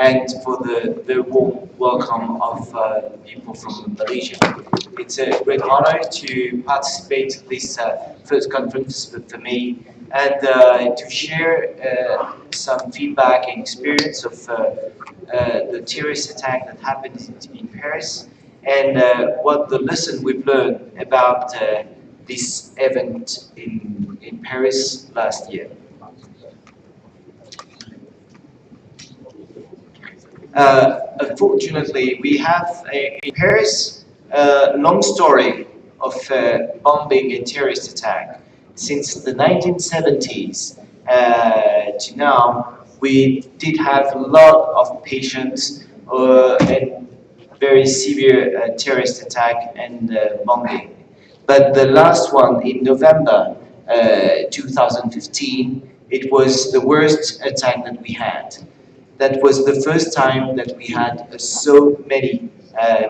and for the very warm welcome of people from Malaysia. It's a great honor to participate in this first conference for me and to share some feedback and experience of the terrorist attack that happened in Paris and what the lesson we've learned about this event in Paris last year. Unfortunately, we have in Paris a long story of bombing and terrorist attack. Since the 1970s to now, we did have a lot of patients and very severe terrorist attack and bombing. But the last one in November 2015, it was the worst attack that we had. That was the first time that we had so many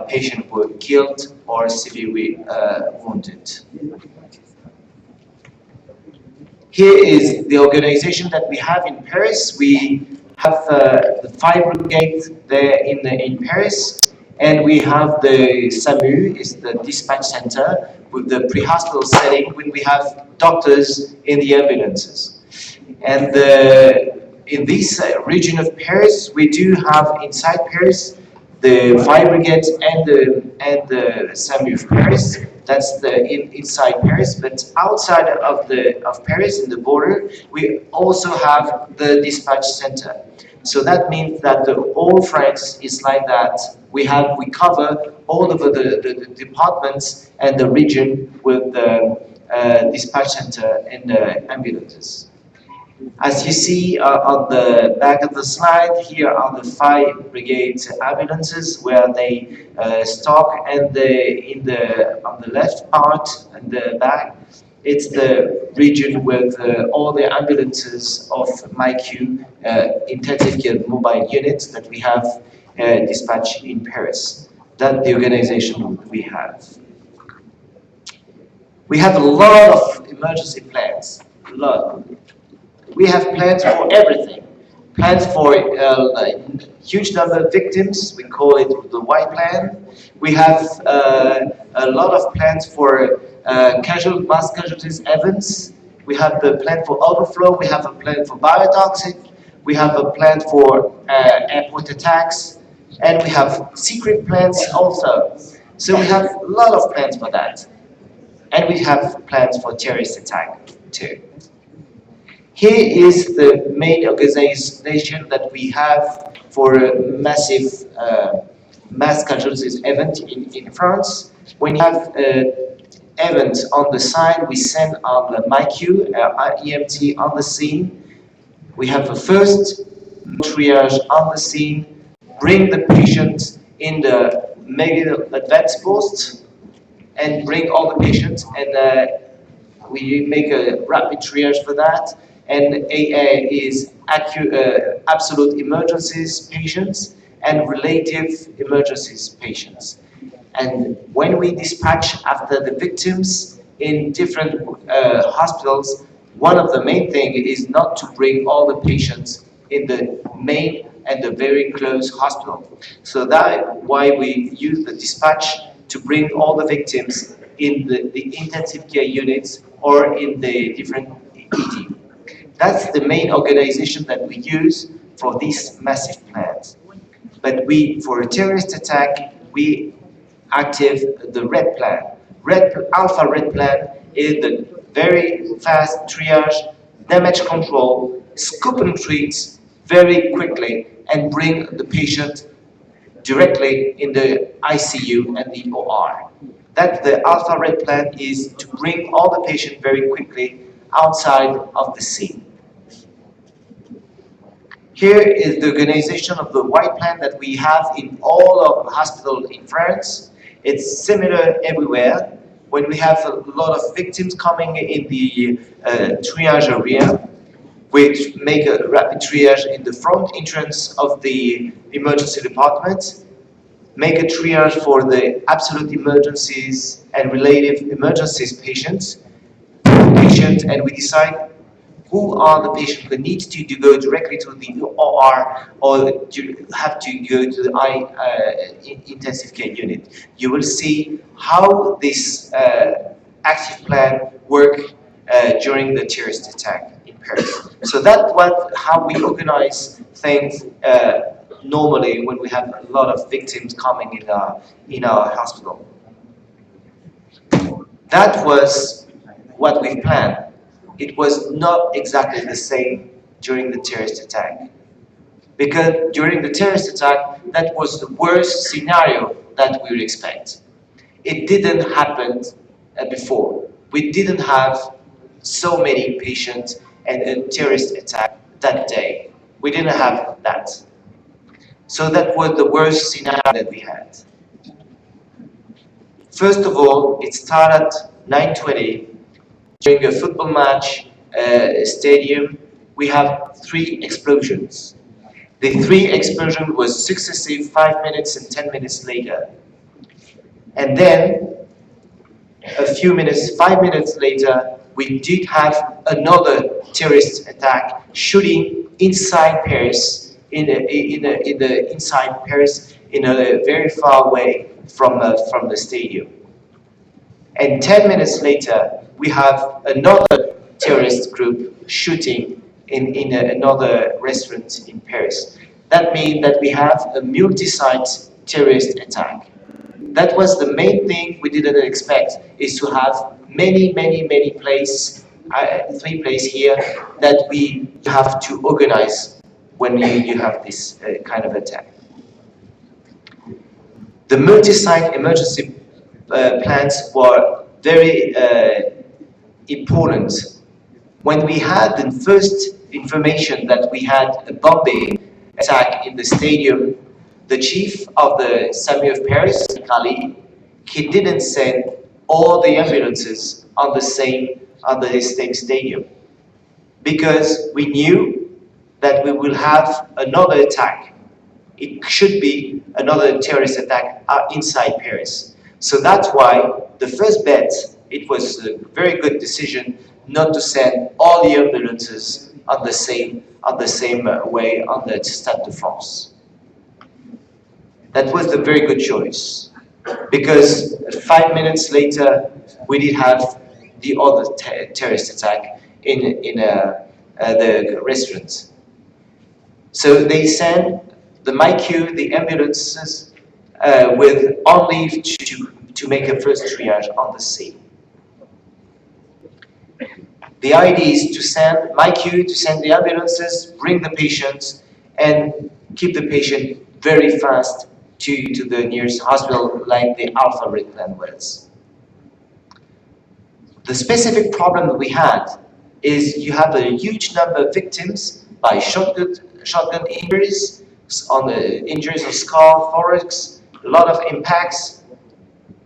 patients were killed or severely wounded. Here is the organization that we have in Paris. We have the fire brigade there in Paris, and we have the SAMU, is the dispatch center, with the pre-hospital setting when we have doctors in the ambulances. And in this region of Paris, we do have inside Paris the fire brigade and the SAMU of Paris. That's the inside Paris, but outside of Paris, in the border, we also have the dispatch center. So that means that the whole France is like that. We cover all of the departments and the region with the dispatch center and the ambulances. As you see on the back of the slide, here are the fire brigade ambulances where they stop, and on the left part and the back, it's the region with all the ambulances of MIQ, intensive care mobile units that we have dispatched in Paris. That's the organization we have. We have a lot of emergency plans, a lot. We have plans for everything. Plans for a huge number of victims, we call it the white plan. We have a lot of plans for mass casualties events. We have the plan for overflow, we have a plan for biotoxic, we have a plan for airport attacks, and we have secret plans also. So we have a lot of plans for that. And we have plans for terrorist attack too. Here is the main organization that we have for a massive mass casualties event in France. When you have events on the side, we send our MIQ, our EMT on the scene. We have a first triage on the scene, bring the patient in the medical advance post, and bring all the patients, and we make a rapid triage for that. And AA is absolute emergencies patients and relative emergencies patients. And when we dispatch after the victims in different hospitals, one of the main things is not to bring all the patients in the main and the very close hospital. So that's why we use the dispatch to bring all the victims in the intensive care units or in the different ED. That's the main organization that we use for these massive plans. But for a terrorist attack, we active the red plan. Alpha red plan is the very fast triage, damage control, scope and treat very quickly and bring the patient directly in the ICU and the OR. That the alpha red plan is to bring all the patient very quickly outside of the scene. Here is the organization of the white plan that we have in all of the hospitals in France. It's similar everywhere. When we have a lot of victims coming in the triage area, we make a rapid triage in the front entrance of the emergency department, make a triage for the absolute emergencies and relative emergencies patients, and we decide who are the patients who need to go directly to the OR or to have to go to the intensive care unit. You will see how this active plan work during the terrorist attack in Paris. So that's how we organize things normally when we have a lot of victims coming in our hospital. That was what we planned. It was not exactly the same during the terrorist attack. Because during the terrorist attack, that was the worst scenario that we would expect. It didn't happen before. We didn't have so many patients and a terrorist attack that day. We didn't have that. So that was the worst scenario that we had. First of all, it started 9:20 during a football match stadium. We have 3 explosions. The 3 explosions was successive 5 minutes and 10 minutes later. And then a few minutes, 5 minutes later, we did have another terrorist attack shooting inside Paris, inside Paris, in a very far away from the stadium. And 10 minutes later, we have another terrorist group shooting in another restaurant in Paris. That means that we have a multi-site terrorist attack. That was the main thing we didn't expect, is to have many places, 3 places here, that we have to organize when you have this kind of attack. The multi-site emergency plans were very important. When we had the first information that we had a bombing attack in the stadium, the chief of the SAMU of Paris, Kali, he didn't send all the ambulances on the same stadium, because we knew that we will have another attack. It should be another terrorist attack inside Paris. So that's why the first bet, it was a very good decision not to send all the ambulances on the same way on the Stade de France. That was a very good choice, because 5 minutes later we did have the other terrorist attack in the restaurant. So they sent the MIQ, the ambulances, with only to make a first triage on the scene. The idea is to send MIQ, to send the ambulances, bring the patients, and keep the patient very fast to the nearest hospital, like the Alpha Red plan was. The specific problem that we had is you have a huge number of victims by shotgun injuries, on the injuries of skull, thorax, a lot of impacts.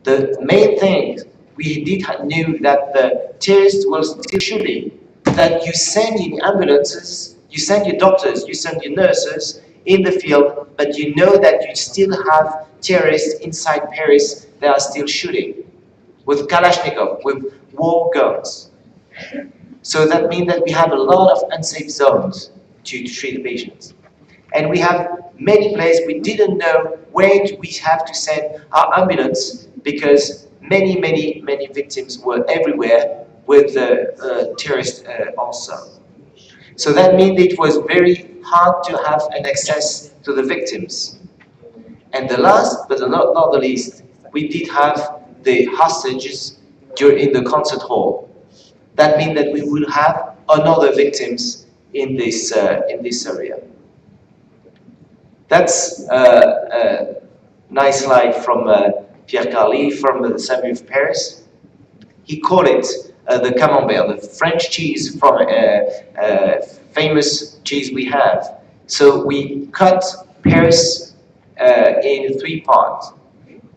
The main thing we knew that the terrorists were still shooting, that you send in ambulances, you send your doctors, you send your nurses in the field, but you know that you still have terrorists inside Paris that are still shooting with Kalashnikov, with war guns. So that means that we have a lot of unsafe zones to treat the patients. And we have many places we didn't know where we have to send our ambulance, because many victims were everywhere with the terrorists also. So that means it was very hard to have an access to the victims. And the last, but not the least, we did have the hostages in the concert hall. That means that we will have another victims in this area. That's a nice slide from Pierre Carly from the SAMU of Paris. He called it the camembert, the French cheese from famous cheese we have. So we cut Paris in 3 parts.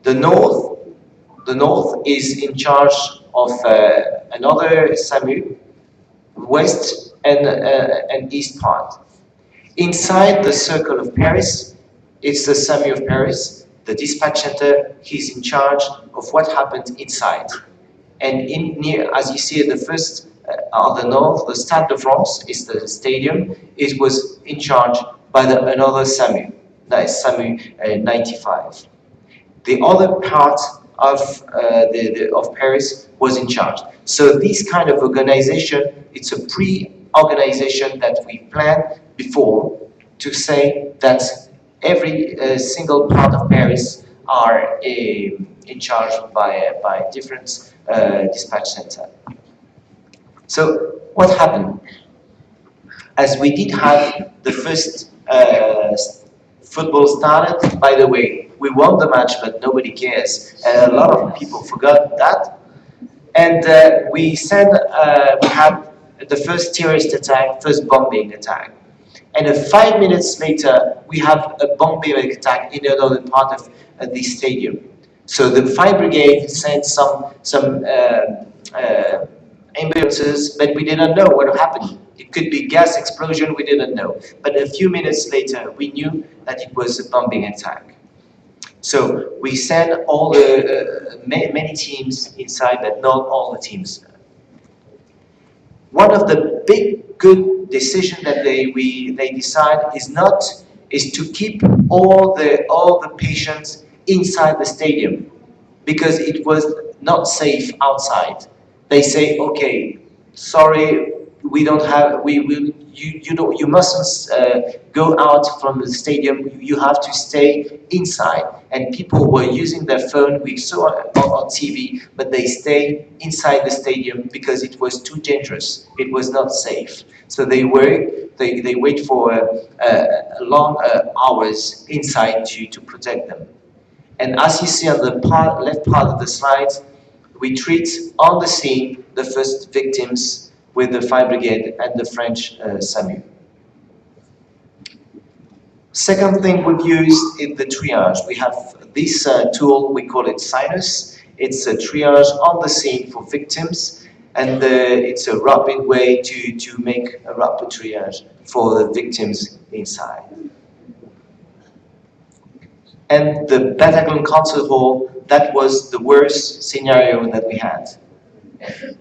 The north is in charge of another SAMU, west and east part. Inside the circle of Paris, it's the SAMU of Paris. The dispatch center, he's in charge of what happens inside. And as you see in the first on the north, the Stade de France is the stadium. It was in charge by another SAMU, that is SAMU 95. The other part of of Paris was in charge. So this kind of organization, it's a pre-organization that we planned before to say that every single part of Paris are in charge by different dispatch center. So what happened? As we did have the first football started, by the way, we won the match, but nobody cares. And a lot of people forgot that. And we had the first terrorist attack, first bombing attack. And 5 minutes later, we have a bombing attack in another part of the stadium. So the fire brigade sent some ambulances, but we didn't know what happened. It could be gas explosion, we didn't know. But a few minutes later, we knew that it was a bombing attack. So we sent all the many teams inside, but not all the teams. One of the big good decisions that they decide is to keep all the patients inside the stadium because it was not safe outside. They say, okay, sorry, we don't have, you mustn't go out from the stadium. You have to stay inside. And people were using their phone. We saw on TV, but they stayed inside the stadium because it was too dangerous. It was not safe. So they wait for long hours inside to protect them. And as you see on the left part of the slide, we treat on the scene the first victims with the fire brigade and the French SAMU. Second thing we've used is the triage. We have this tool, we call it Sinus. It's a triage on the scene for victims, and it's a rapid way to make a rapid triage for the victims inside. And the Bataclan concert hall, that was the worst scenario that we had,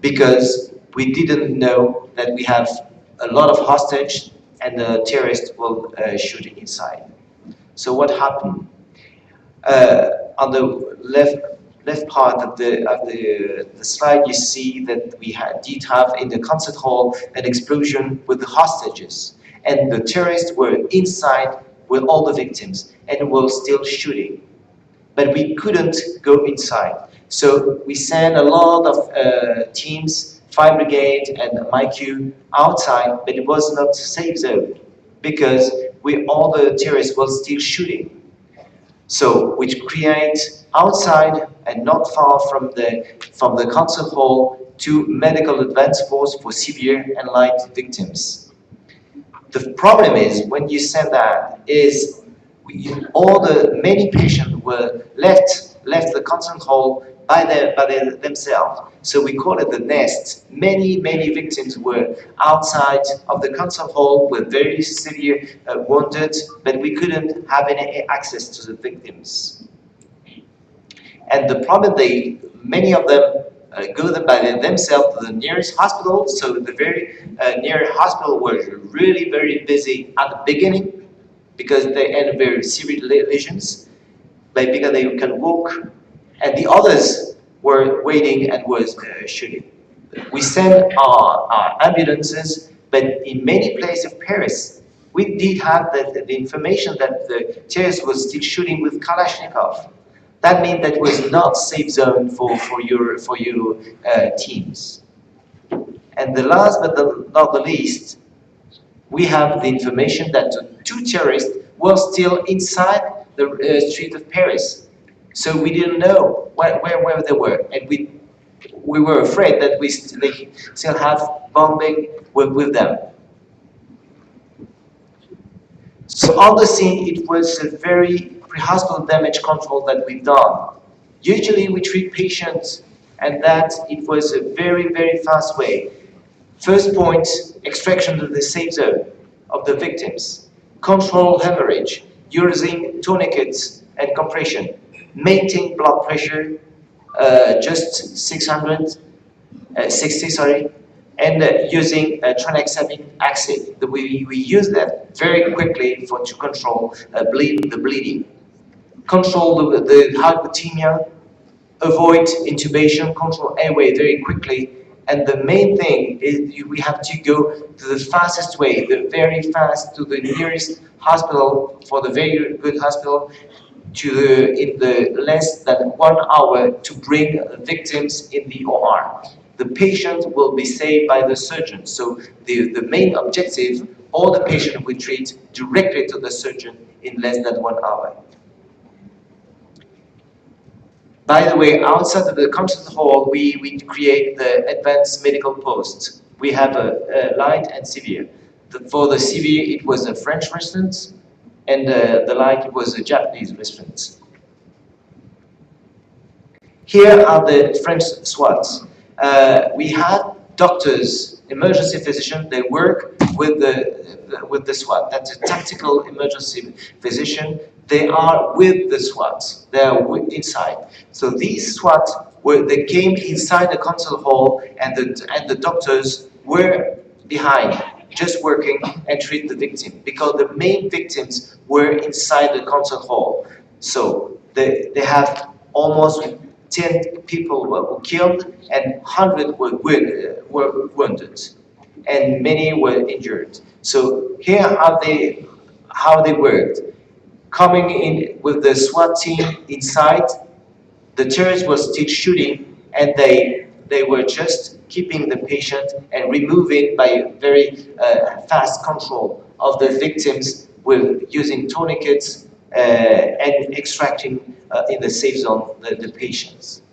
because we didn't know that we have a lot of hostage and the terrorists were shooting inside. So what happened? On the left part of the slide, you see that we did have in the concert hall an explosion with the hostages, and the terrorists were inside with all the victims and were still shooting. But we couldn't go inside. So we sent a lot of teams, fire brigade and MIQ outside, but it was not a safe zone because all the terrorists were still shooting. So which creates outside and not far from the concert hall to medical advance force for severe and light victims. The problem is when you send that is many patients were left the concert hall by themselves. So we call it the nest. Many victims were outside of the concert hall, were very severe wounded, but we couldn't have any access to the victims. And the problem, many of them go by themselves to the nearest hospital. So the very near hospital was really very busy at the beginning because they had very serious lesions, but because they can walk, and the others were waiting and was shooting. We sent our ambulances, but in many places of Paris, we did have the information that the terrorists was still shooting with Kalashnikov. That means that was not safe zone for your teams. And the last but not the least, we have the information that the two terrorists were still inside the street of Paris. So we didn't know where they were, and we were afraid that they still have bombing with them. So on the scene, it was a very pre-hospital damage control that we've done. Usually we treat patients, and that it was a very, very fast way. First point, extraction to the safe zone of the victims. Control hemorrhage, using tourniquets and compression. Maintain blood pressure, just 60, and using tranexamic acid. We use that very quickly to control the bleeding, control the hypothemia, avoid intubation, control airway very quickly. And the main thing is we have to go to the fastest way, the very fast to the nearest hospital, for the very good hospital, in the less than 1 hour, to bring the victims in the OR. The patient will be saved by the surgeon. So the main objective, all the patient we treat directly to the surgeon in less than 1 hour. By the way, outside of the concert hall, we create the advanced medical post. We have a light and severe. For the severe, it was a French resident, and the light was a Japanese resident. Here are the French SWATs. We have doctors, emergency physicians. They work with the SWAT. That's a tactical emergency physician. They are with the SWATs. They are inside. So these SWATs they came inside the concert hall, and the doctors were behind, just working and treat the victim, because the main victims were inside the concert hall. So they have almost 10 people were killed and 100 were wounded, and many were injured. So here are how they worked. Coming in with the SWAT team inside, the terrorists were still shooting, and they were just keeping the patient and removing by very fast control of the victims with using tourniquets and extracting in the safe zone the patients.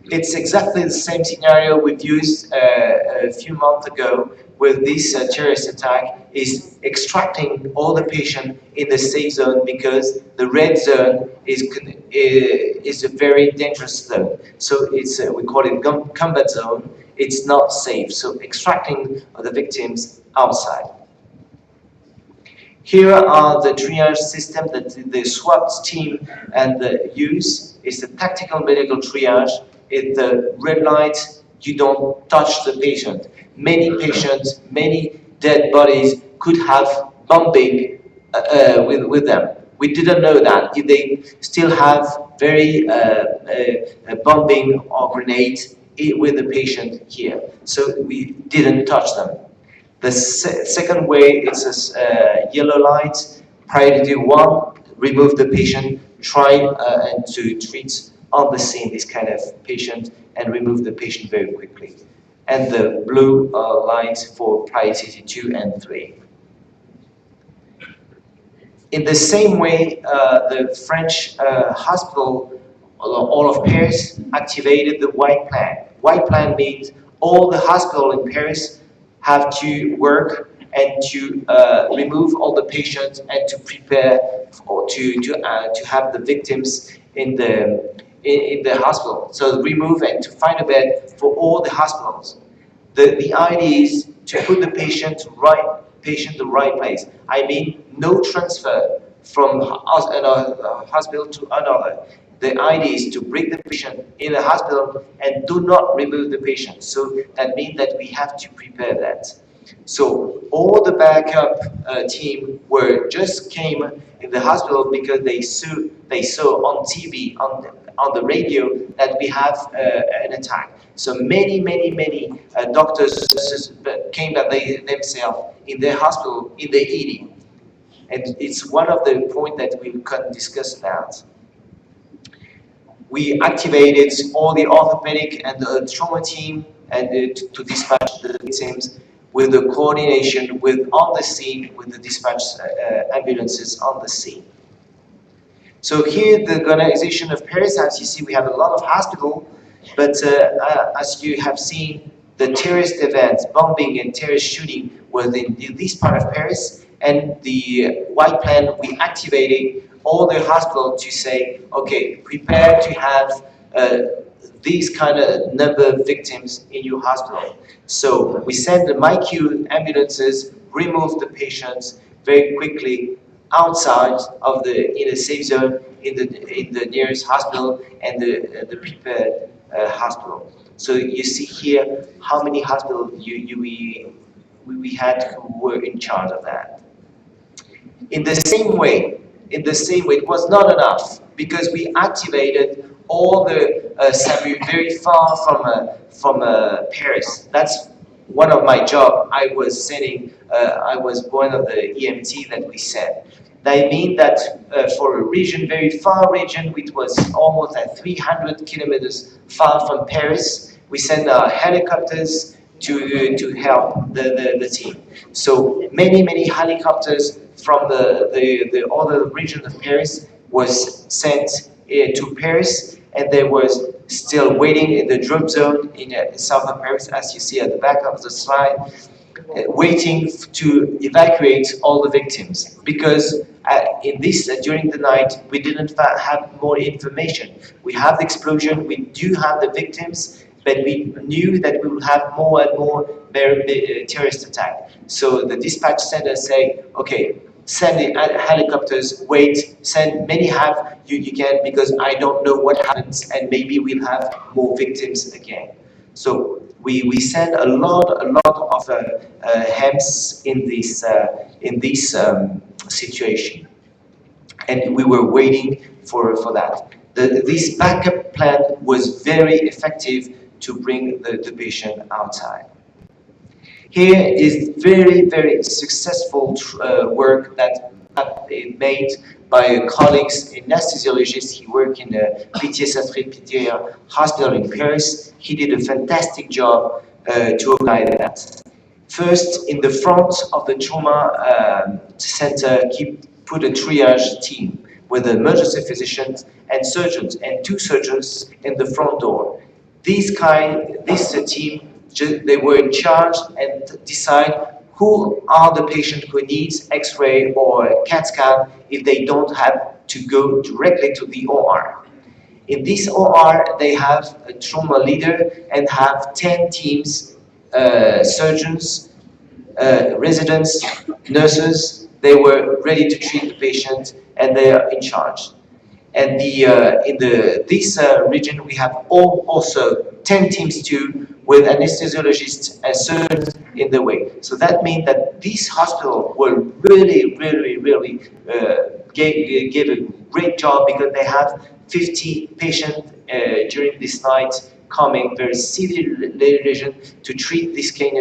It's exactly the same scenario we've used a few months ago with this terrorist attack, is extracting all the patients in the safe zone, because the red zone is a very dangerous zone. So it's we call it combat zone. It's not safe. So extracting the victims outside. Here are the triage system that the SWAT team use. It's a tactical medical triage. It's the red light, you don't touch the patient. Many patients, many dead bodies could have bombing with them. We didn't know that. If they still have very bombing or grenades with the patient here. So we didn't touch them. The second way, it's a yellow light, priority 1, remove the patient, try and to treat on the scene this kind of patient and remove the patient very quickly. And the blue light for priority 2 and 3. In the same way, the French hospital, all of Paris, activated the white plan. White plan means all the hospitals in Paris have to work and to remove all the patients and to prepare or to have the victims in the hospital. So remove and to find a bed for all the hospitals. The idea is to put the patient the right place. I mean, no transfer from another hospital to another. The idea is to bring the patient in the hospital and do not remove the patient. So that means that we have to prepare that. So all the backup team just came in the hospital because they saw on TV, on the radio, that we have an attack. So many doctors came themselves in their hospital, in the ED. And it's one of the points that we can discuss about. We activated all the orthopedic and the trauma team and to dispatch the victims with the coordination on the scene with the dispatch ambulances on the scene. So here the organization of Paris, as you see, we have a lot of hospitals, but as you have seen, the terrorist events, bombing and terrorist shooting was in this part of Paris, and the white plan, we activated all the hospitals to say, okay, prepare to have these kind of number of victims in your hospital. So we send the MyQ ambulances, remove the patients very quickly outside of in a safe zone, in the nearest hospital and the prepared hospital. So you see here how many hospitals we had who were in charge of that. In the same way, it was not enough because we activated all the SAMU very far from Paris. That's one of my job. I was sending. I was one of the EMT that we sent. That mean that for a region, very far region, which was almost at 300 kilometers far from Paris, we sent helicopters to help the team. So many helicopters from the other region of Paris was sent to Paris, and they was still waiting in the drop zone in south of Paris, as you see at the back of the slide, waiting to evacuate all the victims. Because in this during the night we didn't have more information. We have the explosion, we do have the victims, but we knew that we would have more and more terrorist attack. So the dispatch center say, okay, send the helicopters, wait, send many have you can, because I don't know what happens and maybe we'll have more victims again. So we send a lot of HEMS in this situation, and we were waiting for that. This backup plan was very effective to bring the patient outside. Here is very successful work that made by colleagues, anesthesiologists. He worked in the Pitié-Salpêtrière hospital in Paris. He did a fantastic job to organize that. First, in the front of the trauma center, he put a triage team with emergency physicians and surgeons, and 2 surgeons in the front door. This team, they were in charge and decide who are the patient who needs X-ray or CAT scan if they don't have to go directly to the OR. In this OR, they have a trauma leader and have 10 teams, surgeons, residents, nurses. They were ready to treat the patient, and they are in charge. And in this region, we have also 10 teams too, with anesthesiologists and surgeons in the way. So that means that this hospital will really gave a great job, because they have 50 patients during this night coming, very severe lesion, to treat this kind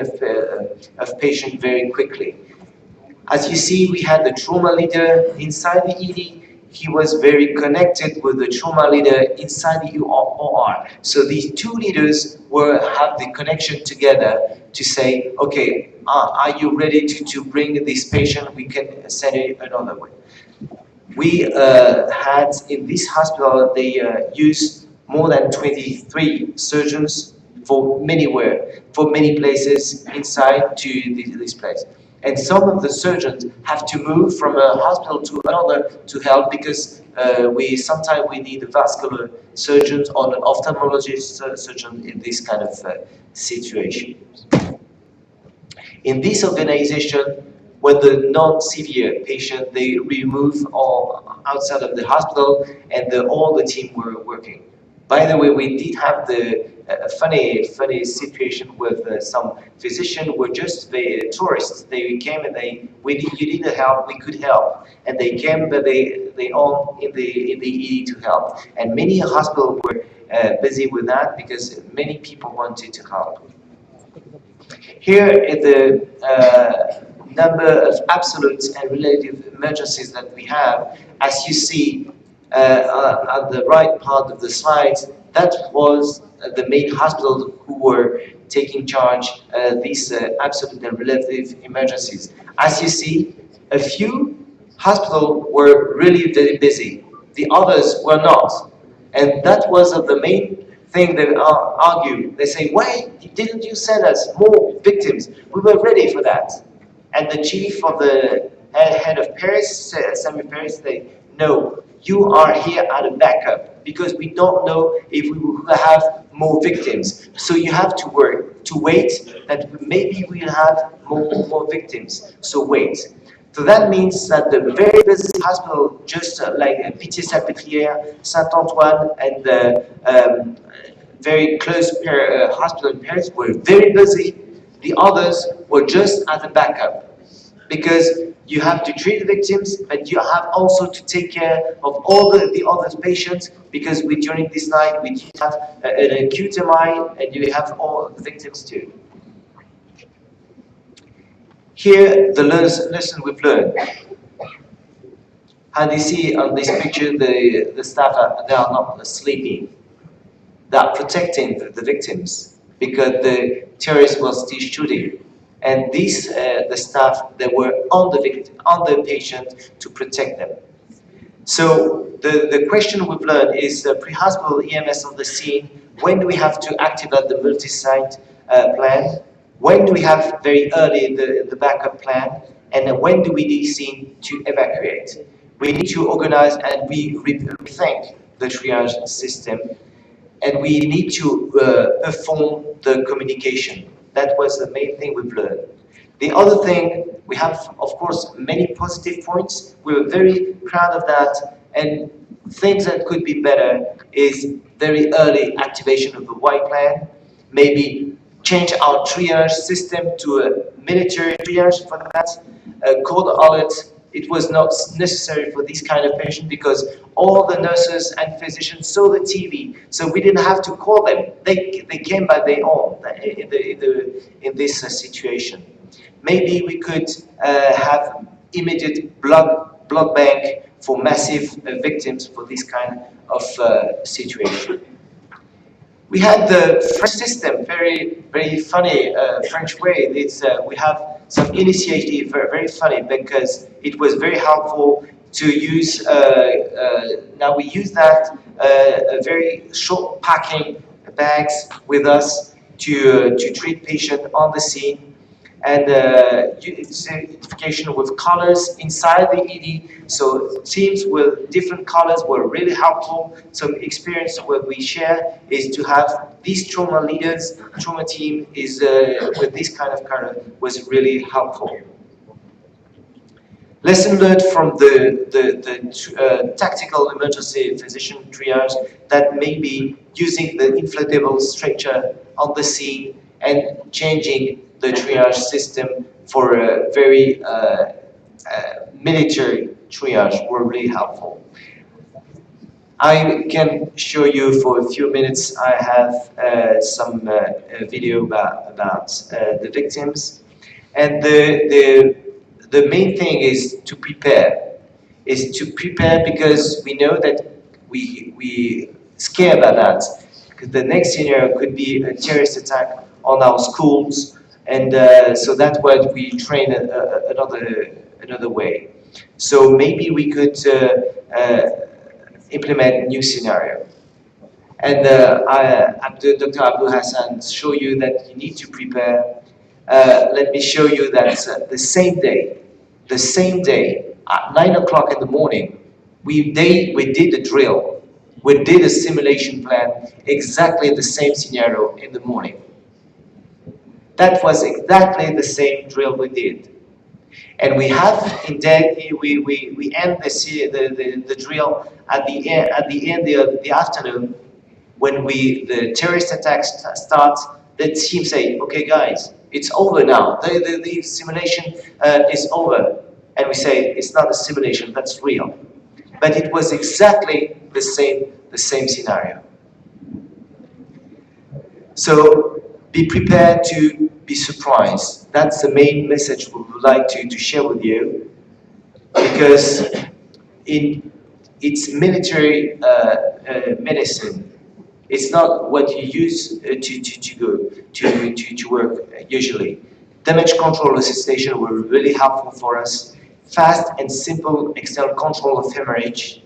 of patient very quickly. As you see, we had the trauma leader inside the ED. He was very connected with the trauma leader inside the OR. So these 2 leaders have the connection together to say, okay, are you ready to bring this patient? We can send it another way. We had in this hospital, they used more than 23 surgeons for many places inside to this place. And some of the surgeons have to move from a hospital to another to help, because sometimes we need vascular surgeons or an ophthalmologist surgeon in this kind of situation. In this organization, when the non-severe patient, they remove all outside of the hospital, and all the team were working. By the way, we did have a funny situation with some physicians who were just the tourists. They came and you need help, we could help, and they came, but they all in the ED to help. And many hospitals were busy with that, because many people wanted to help. Here is the number of absolute and relative emergencies that we have. As you see at the right part of the slide, that was the main hospitals who were taking charge these absolute and relative emergencies. As you see, a few hospitals were really very busy. The others were not. And that was the main thing they argue. They say, why didn't you send us more victims? We were ready for that. And the chief of the head of Paris, SAMU Paris, they no, you are here at a backup, because we don't know if we will have more victims. So you have to wait that maybe we'll have more victims. So wait. So that means that the very busy hospital, just like Pitié-Salpêtrière, Saint-Antoine, and the very close hospital in Paris were very busy. The others were just as a backup. Because you have to treat the victims, but you have also to take care of all the other patients, because during this night we have an acute MI, and you have all the victims too. Here, the lesson we've learned. How do you see on this picture, the staff they are not sleeping. They are protecting the victims, because the terrorist was still shooting. And these, the staff, they were on the patient to protect them. So the question we've learned is pre-hospital EMS on the scene. When do we have to activate the multi-site plan? When do we have very early the backup plan? And when do we need scene to evacuate? We need to organize and rethink the triage system, and we need to perform the communication. That was the main thing we've learned. The other thing, we have, of course, many positive points. We were very proud of that, and things that could be better is very early activation of the white plan, maybe change our triage system to a military triage for that, code alert. It was not necessary for this kind of patient, because all the nurses and physicians saw the TV, so we didn't have to call them. They came by their own in this situation. Maybe we could have immediate blood bank for massive victims for this kind of situation. We had the French system, very funny French way. We have some initiative, very funny, because it was very helpful to use. Now we use that a very short packing bags with us to treat patient on the scene. And it's identification with colors inside the ED. So teams with different colors were really helpful. Some experience what we share is to have these trauma leaders, trauma team is with this kind of color was really helpful. Lesson learned from the tactical emergency physician triage, that maybe using the inflatable stretcher on the scene and changing the triage system for a very military triage were really helpful. I can show you for a few minutes. I have some video about the victims, and the main thing is to prepare. Is to prepare, because we know that we scare about that. Because the next scenario could be a terrorist attack on our schools, and so that's what we train another way. So maybe we could implement new scenario. And Dr. Abdul Hassan show you that you need to prepare. Let me show you that the same day, at 9 o'clock in the morning, we did a drill. We did a simulation plan, exactly the same scenario in the morning. That was exactly the same drill we did. And we have indeed we end the drill at the end of the afternoon, when the terrorist attacks start. The team say, "Okay, guys, it's over now. The simulation is over." And we say, "It's not a simulation. That's real." But it was exactly the same scenario. So be prepared to be surprised. That's the main message we would like to share with you, because it's military medicine. It's not what you use to work usually. Damage control resuscitation were really helpful for us. Fast and simple external control of hemorrhage,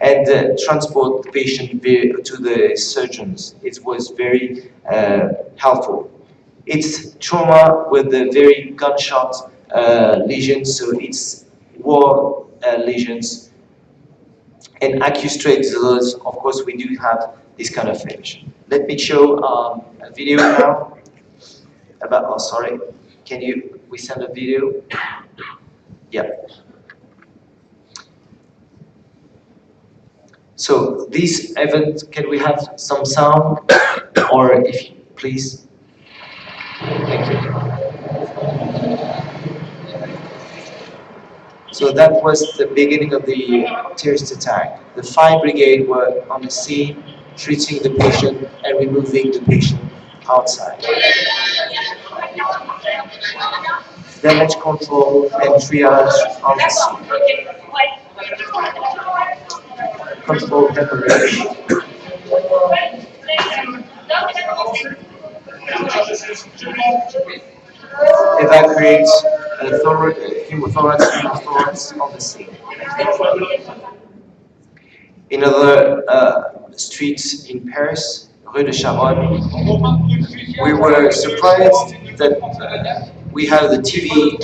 and transport the patient to the surgeons. It was very helpful. It's trauma with the very gunshot lesions, so it's war lesions. And acute straight disorders, of course, we do have this kind of image. Let me show a video now about, oh sorry, we send a video? Yeah. So this event, can we have some sound? Or if you, please. Thank you. So that was the beginning of the terrorist attack. The fire brigade were on the scene, treating the patient and removing the patient outside. Damage control and triage on the scene. Control hemorrhage. Evacuate pneumothorax on the scene. In other streets in Paris, Rue de Charonne, we were surprised that we have the TV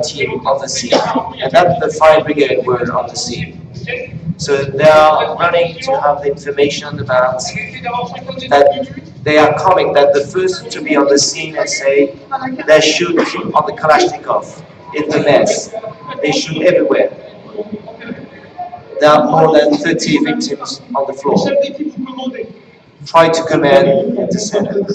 team on the scene, and that the fire brigade were on the scene. So they are running to have the information about that they are coming, that the first to be on the scene and say they shoot on the Kalashnikov. It's a mess. They shoot everywhere. There are more than 30 victims on the floor. Try to command the center.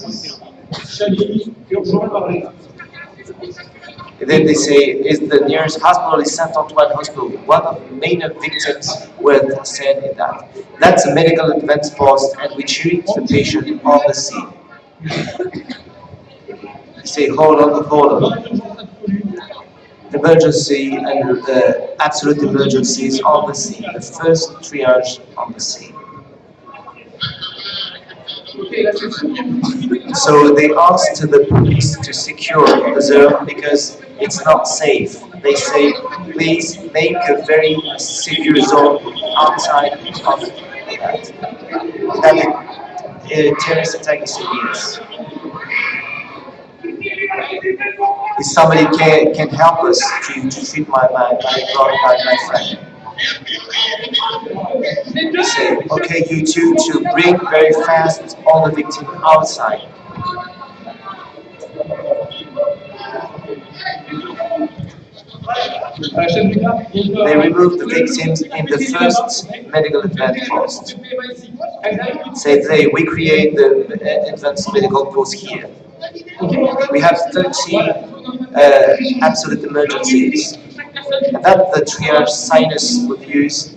And then they say, is the nearest hospital is Saint Antoine Hospital. One of the main victims were sent in that. That's a medical advance post, and we treat the patient on the scene. They say, hold on. Emergency and the absolute emergencies on the scene. The first triage on the scene. So they asked the police to secure the zone because it's not safe. They say, please make a very secure zone outside of that. That terrorist attack is serious. If somebody can help us to treat my friend. Say, okay, you two, to bring very fast all the victims outside. They removed the victims in the first medical advance post. Say we create the advanced medical post here. We have 30 absolute emergencies. And that the triage sinus would use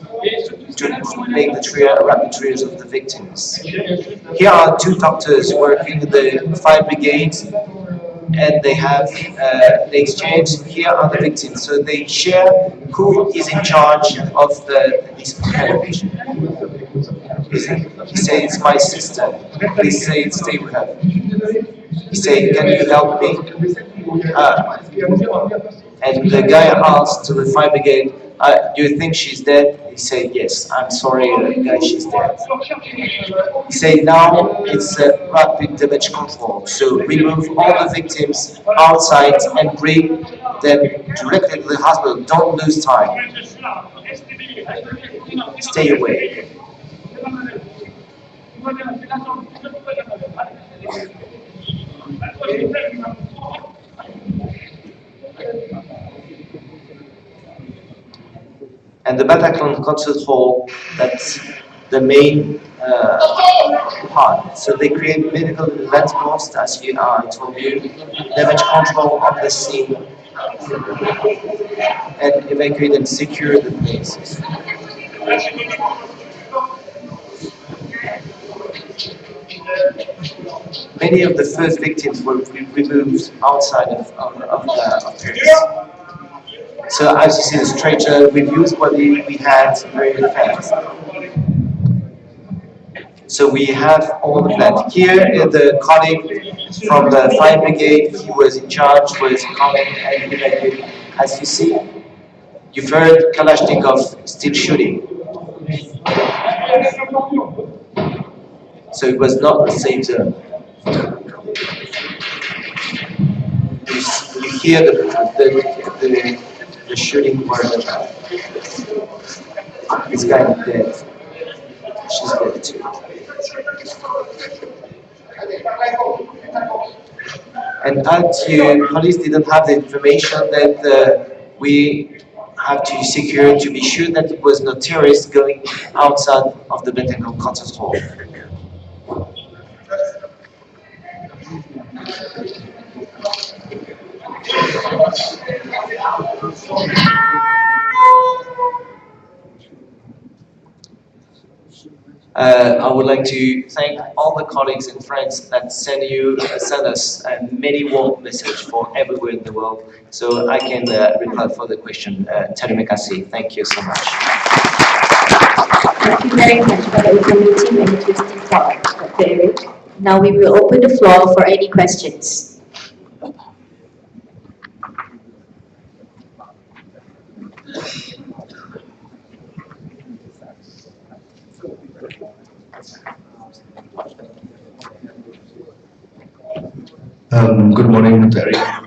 to make the rapid triage of the victims. Here are two doctors working the fire brigade, and they have they exchange. Here are the victims, so they share who is in charge of this kind of patient. He says, it's my sister. Please stay with her. He said, can you help me? And the guy asked to the fire brigade, do you think she's dead? He said, yes, I'm sorry, guy, she's dead. He said, now it's rapid damage control. So remove all the victims outside and bring them directly to the hospital. Don't lose time. Stay away. And the Bataclan concert hall, that's the main part. So they create medical advance post, as I told you, damage control of the scene, and evacuate and secure the places. Many of the first victims were removed outside of Paris. So as you see, the stretcher, we've used what we had very fast. So we have all the plan. Here, the colleague from the fire brigade, he was in charge, was coming and evacuating. As you see, you've heard Kalashnikov still shooting. So it was not a safe zone. You hear the shooting word. This guy is dead. She's dead too. And police didn't have the information that we have to secure to be sure that it was no terrorist going outside of the Bettencourt concert hall. I would like to thank all the colleagues and friends that send us many warm messages for everywhere in the world, so I can reply for the question. Terima kasih. Thank you so much. Thank you very much for the informative and interesting talk, Dr. Eric. Now we will open the floor for any questions. Good morning, Dr. Eric.